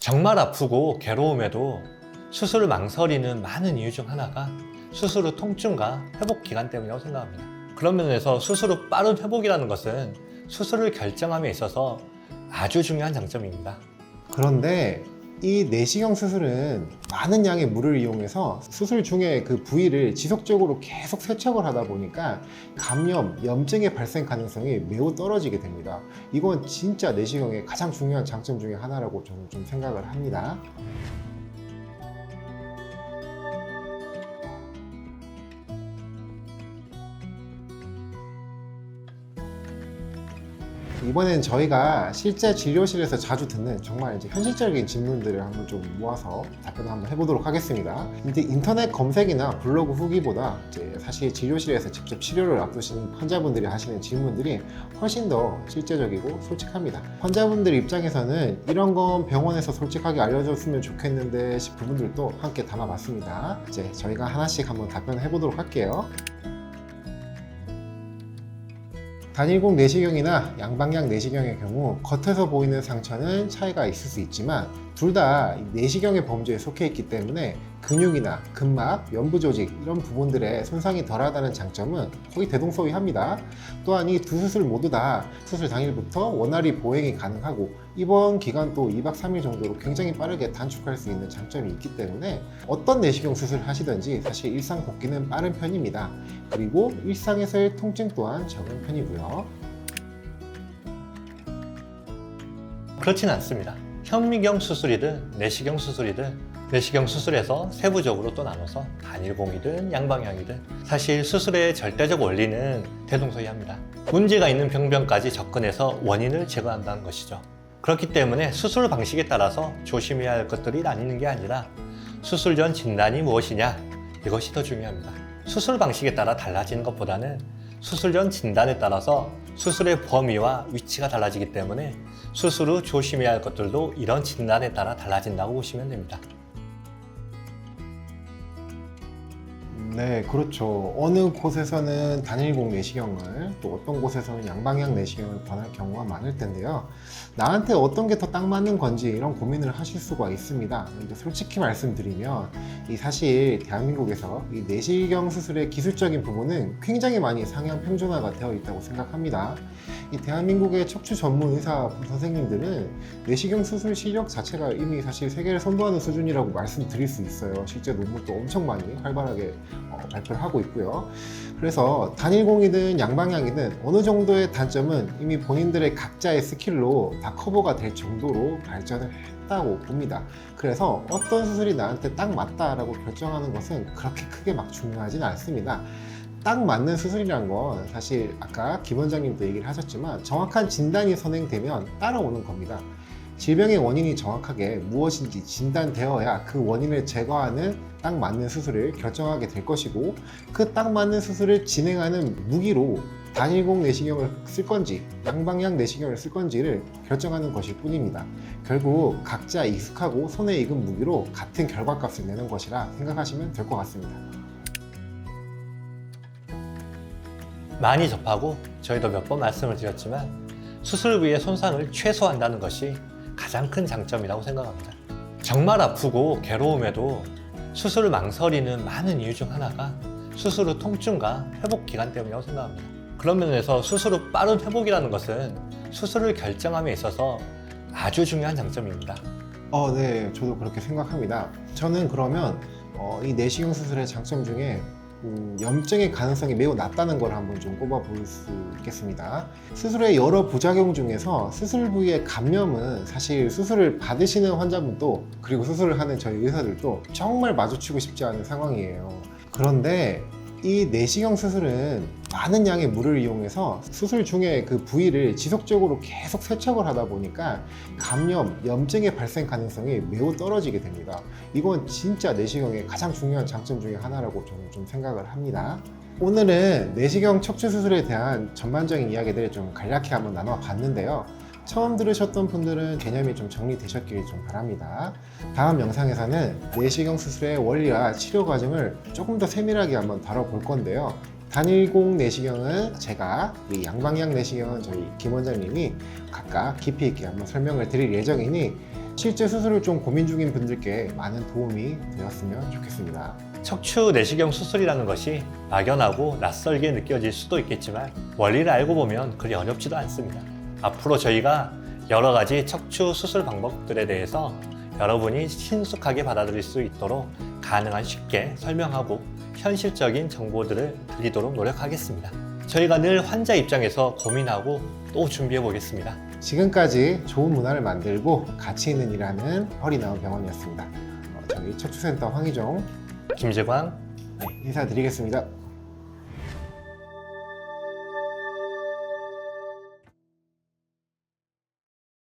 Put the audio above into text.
정말 아프고 괴로움에도 수술을 망설이는 많은 이유 중 하나가 수술 후 통증과 회복 기간 때문이라고 생각합니다. 그런 면에서 수술 후 빠른 회복이라는 것은 수술을 결정함에 있어서 아주 중요한 장점입니다. 그런데 이 내시경 수술은 많은 양의 물을 이용해서 수술 중에 그 부위를 지속적으로 계속 세척을 하다 보니까 감염, 염증의 발생 가능성이 매우 떨어지게 됩니다. 이건 진짜 내시경의 가장 중요한 장점 중에 하나라고 저는 좀 생각을 합니다. 이번엔 저희가 실제 진료실에서 자주 듣는 정말 이제 현실적인 질문들을 한번 좀 모아서 답변을 한번 해보도록 하겠습니다. 근데 인터넷 검색이나 블로그 후기보다 이제 사실 진료실에서 직접 치료를 앞두시는 환자분들이 하시는 질문들이 훨씬 더 실제적이고 솔직합니다. 환자분들 입장에서는 이런 건 병원에서 솔직하게 알려줬으면 좋겠는데 싶은 부분들도 함께 담아봤습니다. 이제 저희가 하나씩 한번 답변을 해보도록 할게요. 단일공 내시경이나 양방향 내시경의 경우 겉에서 보이는 상처는 차이가 있을 수 있지만 둘 다 내시경의 범주에 속해 있기 때문에 근육이나 근막, 연부 조직 이런 부분들의 손상이 덜하다는 장점은 거의 대동소이합니다. 또한 이 두 수술 모두 다 수술 당일부터 원활히 보행이 가능하고 입원 기간도 2박 3일 정도로 굉장히 빠르게 단축할 수 있는 장점이 있기 때문에 어떤 내시경 수술을 하시든지 사실 일상 복귀는 빠른 편입니다. 그리고 일상에서의 통증 또한 적은 편이고요. 그렇진 않습니다. 현미경 수술이든 내시경 수술이든 내시경 수술에서 세부적으로 또 나눠서 단일공이든 양방향이든 사실 수술의 절대적 원리는 대동소이합니다. 문제가 있는 병변까지 접근해서 원인을 제거한다는 것이죠. 그렇기 때문에 수술 방식에 따라서 조심해야 할 것들이 나뉘는 게 아니라 수술 전 진단이 무엇이냐 이것이 더 중요합니다. 수술 방식에 따라 달라지는 것보다는 수술 전 진단에 따라서 수술의 범위와 위치가 달라지기 때문에 수술 후 조심해야 할 것들도 이런 진단에 따라 달라진다고 보시면 됩니다. 네, 그렇죠. 어느 곳에서는 단일공 내시경을 또 어떤 곳에서는 양방향 내시경을 권할 경우가 많을 텐데요. 나한테 어떤 게 더 딱 맞는 건지 이런 고민을 하실 수가 있습니다. 근데 솔직히 말씀드리면 사실 대한민국에서 이 내시경 수술의 기술적인 부분은 굉장히 많이 상향 평준화가 되어 있다고 생각합니다. 이 대한민국의 척추 전문 의사 선생님들은 내시경 수술 실력 자체가 이미 사실 세계를 선도하는 수준이라고 말씀드릴 수 있어요. 실제 논문도 엄청 많이 활발하게 발표를 하고 있고요. 그래서 단일공이든 양방향이든 어느 정도의 단점은 이미 본인들의 각자의 스킬로 다 커버가 될 정도로 발전을 했다고 봅니다. 그래서 어떤 수술이 나한테 딱 맞다라고 결정하는 것은 그렇게 크게 막 중요하진 않습니다. 딱 맞는 수술이란 건 사실 아까 김 원장님도 얘기를 하셨지만 정확한 진단이 선행되면 따라오는 겁니다. 질병의 원인이 정확하게 무엇인지 진단되어야 그 원인을 제거하는 딱 맞는 수술을 결정하게 될 것이고 그 딱 맞는 수술을 진행하는 무기로 단일공 내시경을 쓸 건지 양방향 내시경을 쓸 건지를 결정하는 것일 뿐입니다. 결국 각자 익숙하고 손에 익은 무기로 같은 결과값을 내는 것이라 생각하시면 될 것 같습니다. 많이 접하고 저희도 몇 번 말씀을 드렸지만 수술 부위의 손상을 최소화한다는 것이 가장 큰 장점이라고 생각합니다. 정말 아프고 괴로움에도 수술을 망설이는 많은 이유 중 하나가 수술 후 통증과 회복 기간 때문이라고 생각합니다. 그런 면에서 수술 후 빠른 회복이라는 것은 수술을 결정함에 있어서 아주 중요한 장점입니다. 네, 저도 그렇게 생각합니다. 저는 그러면 이 내시경 수술의 장점 중에 염증의 가능성이 매우 낮다는 걸 한번 좀 꼽아볼 수 있겠습니다. 수술의 여러 부작용 중에서 수술 부위의 감염은 사실 수술을 받으시는 환자분도 그리고 수술을 하는 저희 의사들도 정말 마주치고 싶지 않은 상황이에요. 그런데 이 내시경 수술은 많은 양의 물을 이용해서 수술 중에 그 부위를 지속적으로 계속 세척을 하다 보니까 감염, 염증의 발생 가능성이 매우 떨어지게 됩니다. 이건 진짜 내시경의 가장 중요한 장점 중에 하나라고 저는 좀 생각을 합니다. 오늘은 내시경 척추 수술에 대한 전반적인 이야기들을 좀 간략히 한번 나눠 봤는데요. 처음 들으셨던 분들은 개념이 좀 정리되셨길 좀 바랍니다. 다음 영상에서는 내시경 수술의 원리와 치료 과정을 조금 더 세밀하게 한번 다뤄볼 건데요. 단일공 내시경은 제가, 이 양방향 내시경은 저희 김 원장님이 각각 깊이 있게 한번 설명을 드릴 예정이니 실제 수술을 좀 고민 중인 분들께 많은 도움이 되었으면 좋겠습니다. 척추 내시경 수술이라는 것이 막연하고 낯설게 느껴질 수도 있겠지만 원리를 알고 보면 그리 어렵지도 않습니다. 앞으로 저희가 여러 가지 척추 수술 방법들에 대해서 여러분이 친숙하게 받아들일 수 있도록 가능한 쉽게 설명하고 현실적인 정보들을 드리도록 노력하겠습니다. 저희가 늘 환자 입장에서 고민하고 또 준비해 보겠습니다. 지금까지 좋은 문화를 만들고 가치 있는 일하는 허리나우 병원이었습니다. 저희 척추센터 황희종 김재광 인사드리겠습니다.